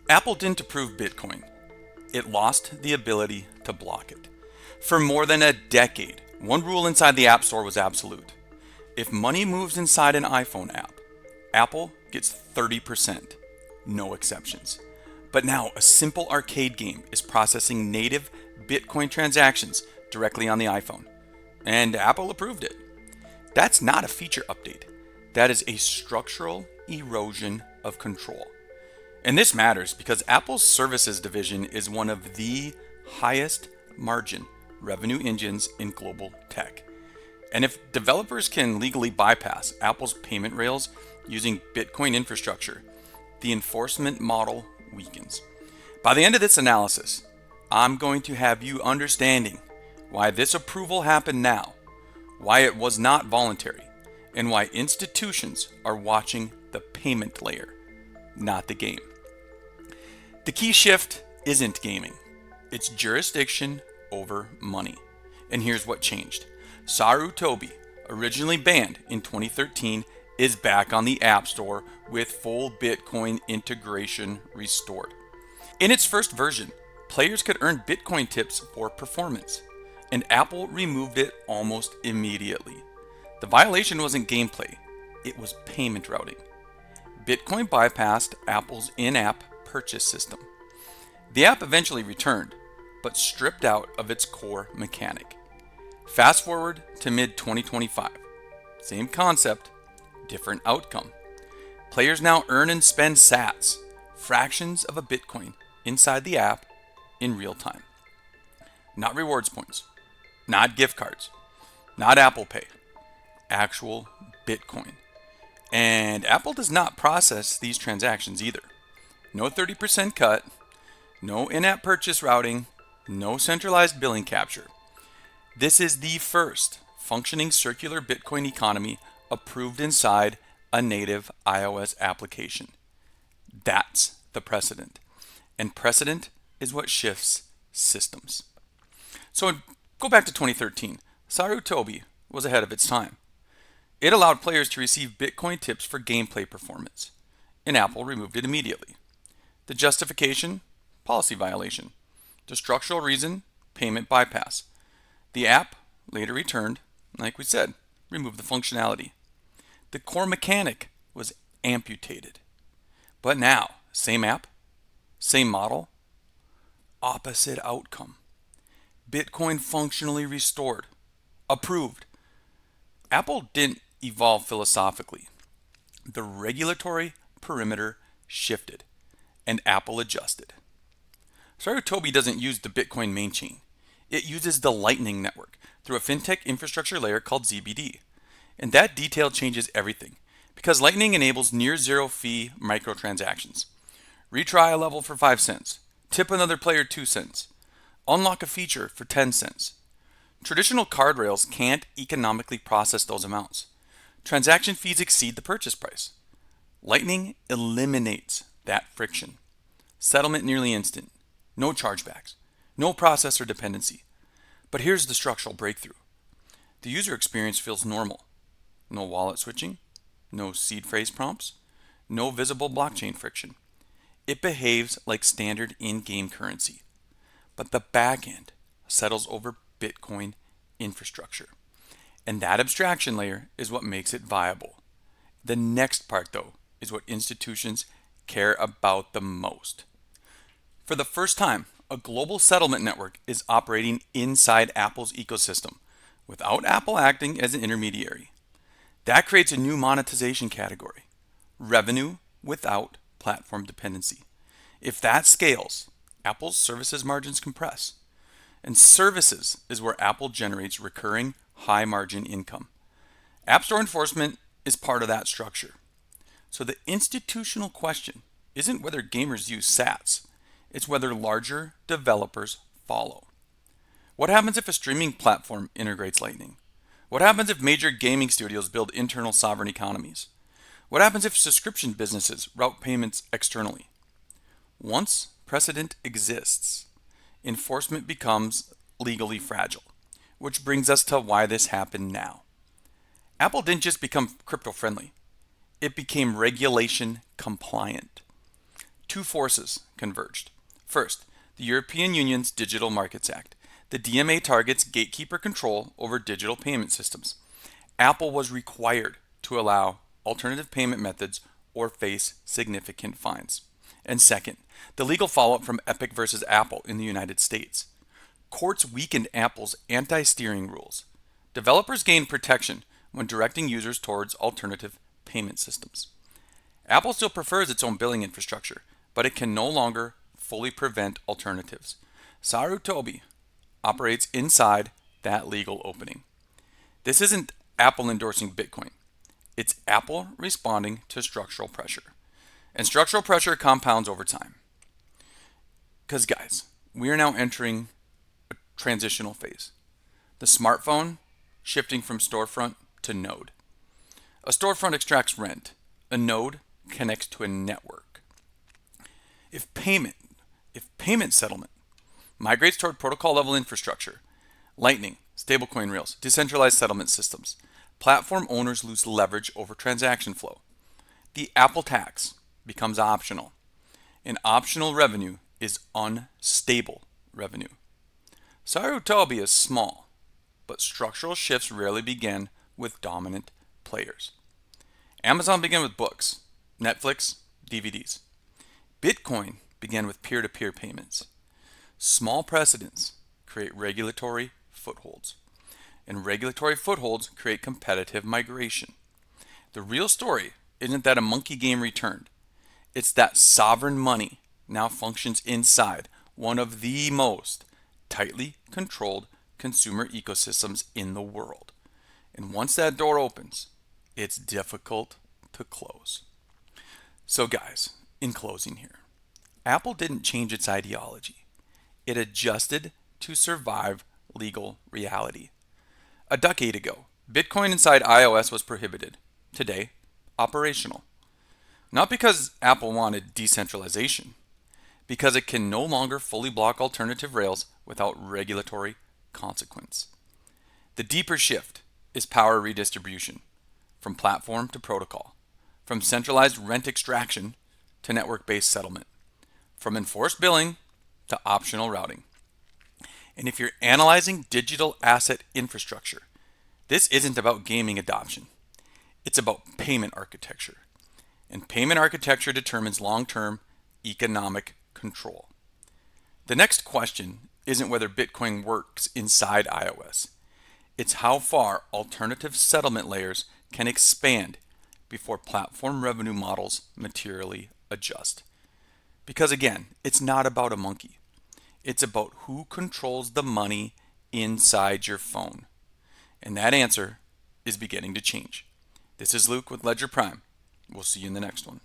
Apple didn't approve Bitcoin. It lost the ability to block it. For more than a decade, one rule inside the App Store was absolute. If money moves inside an iPhone app, Apple gets 30%, no exceptions. But now a simple arcade game is processing native Bitcoin transactions directly on the iPhone, and Apple approved it. That's not a feature update. That is a structural erosion of control. And this matters because Apple's services division is one of the highest margin revenue engines in global tech. And if developers can legally bypass Apple's payment rails using Bitcoin infrastructure, the enforcement model weakens. By the end of this analysis, I'm going to have you understanding why this approval happened now, why it was not voluntary, and why institutions are watching the payment layer, not the game. The key shift isn't gaming. It's jurisdiction over money. And here's what changed. SaruTobi, originally banned in 2013, is back on the App Store with full Bitcoin integration restored. In its first version, players could earn Bitcoin tips for performance, and Apple removed it almost immediately. The violation wasn't gameplay, it was payment routing. Bitcoin bypassed Apple's in-app purchase system. The app eventually returned, but stripped out of its core mechanic. Fast forward to mid-2025. Same concept, different outcome. Players now earn and spend sats, fractions of a Bitcoin, inside the app in real time. Not rewards points, not gift cards, not Apple Pay, actual Bitcoin. And Apple does not process these transactions either. No 30% cut, no in-app purchase routing, no centralized billing capture. This is the first functioning circular Bitcoin economy approved inside a native iOS application. That's the precedent. And precedent is what shifts systems. So go back to 2013. SaruTobi was ahead of its time. It allowed players to receive Bitcoin tips for gameplay performance, and Apple removed it immediately. The justification? Policy violation. The structural reason? Payment bypass. The app later returned, like we said, removed the functionality. The core mechanic was amputated. But now, same app, same model, opposite outcome. Bitcoin functionally restored, approved. Apple didn't evolve philosophically. The regulatory perimeter shifted, and Apple adjusted. SaruTobi doesn't use the Bitcoin main chain. It uses the Lightning Network through a fintech infrastructure layer called ZBD. And that detail changes everything because Lightning enables near zero fee microtransactions. Retry a level for 5 cents, tip another player 2 cents, unlock a feature for 10 cents. Traditional card rails can't economically process those amounts. Transaction fees exceed the purchase price. Lightning eliminates that friction. Settlement nearly instant. No chargebacks. No processor dependency. But here's the structural breakthrough. The user experience feels normal. No wallet switching. No seed phrase prompts. No visible blockchain friction. It behaves like standard in-game currency. But the back end settles over Bitcoin infrastructure. And that abstraction layer is what makes it viable. The next part, though, is what institutions care about the most. For the first time, a global settlement network is operating inside Apple's ecosystem without Apple acting as an intermediary. That creates a new monetization category, revenue without platform dependency. If that scales, Apple's services margins compress. And services is where Apple generates recurring high margin income. App Store enforcement is part of that structure. So the institutional question isn't whether gamers use sats, it's whether larger developers follow. What happens if a streaming platform integrates Lightning? What happens if major gaming studios build internal sovereign economies? What happens if subscription businesses route payments externally? Once precedent exists, enforcement becomes legally fragile, which brings us to why this happened now. Apple didn't just become crypto friendly, it became regulation compliant. two forces converged. First, the European Union's Digital Markets Act. The DMA targets gatekeeper control over digital payment systems. Apple was required to allow alternative payment methods or face significant fines. And second, the legal fallout from Epic versus Apple in the United States. Courts weakened Apple's anti-steering rules. Developers gained protection when directing users towards alternative payment systems. Apple still prefers its own billing infrastructure, but it can no longer fully prevent alternatives. SaruTobi operates inside that legal opening. This isn't Apple endorsing Bitcoin. It's Apple responding to structural pressure. And structural pressure compounds over time. Because guys, we are now entering a transitional phase. The smartphone shifting from storefront to node. A storefront extracts rent. A node connects to a network. If payment settlement migrates toward protocol level infrastructure, Lightning, stablecoin rails, decentralized settlement systems, platform owners lose leverage over transaction flow. The Apple tax becomes optional. And optional revenue is unstable revenue. SaruTobi is small, but structural shifts rarely begin with dominant players. Amazon began with books, Netflix, DVDs. Bitcoin began with peer-to-peer payments. Small precedents create regulatory footholds, and regulatory footholds create competitive migration. The real story isn't that a monkey game returned. It's that sovereign money now functions inside one of the most tightly controlled consumer ecosystems in the world. And once that door opens, it's difficult to close. So guys, in closing here, Apple didn't change its ideology. It adjusted to survive legal reality. A decade ago, Bitcoin inside iOS was prohibited. Today, operational. Not because Apple wanted decentralization, because it can no longer fully block alternative rails without regulatory consequence. The deeper shift is power redistribution, from platform to protocol, from centralized rent extraction to network-based settlement, from enforced billing to optional routing. And if you're analyzing digital asset infrastructure, this isn't about gaming adoption. It's about payment architecture. And payment architecture determines long-term economic control. The next question isn't whether Bitcoin works inside iOS. It's how far alternative settlement layers can expand before platform revenue models materially adjust. Because again, it's not about a monkey. It's about who controls the money inside your phone. And that answer is beginning to change. This is Luke with Ledger Prime. We'll see you in the next one.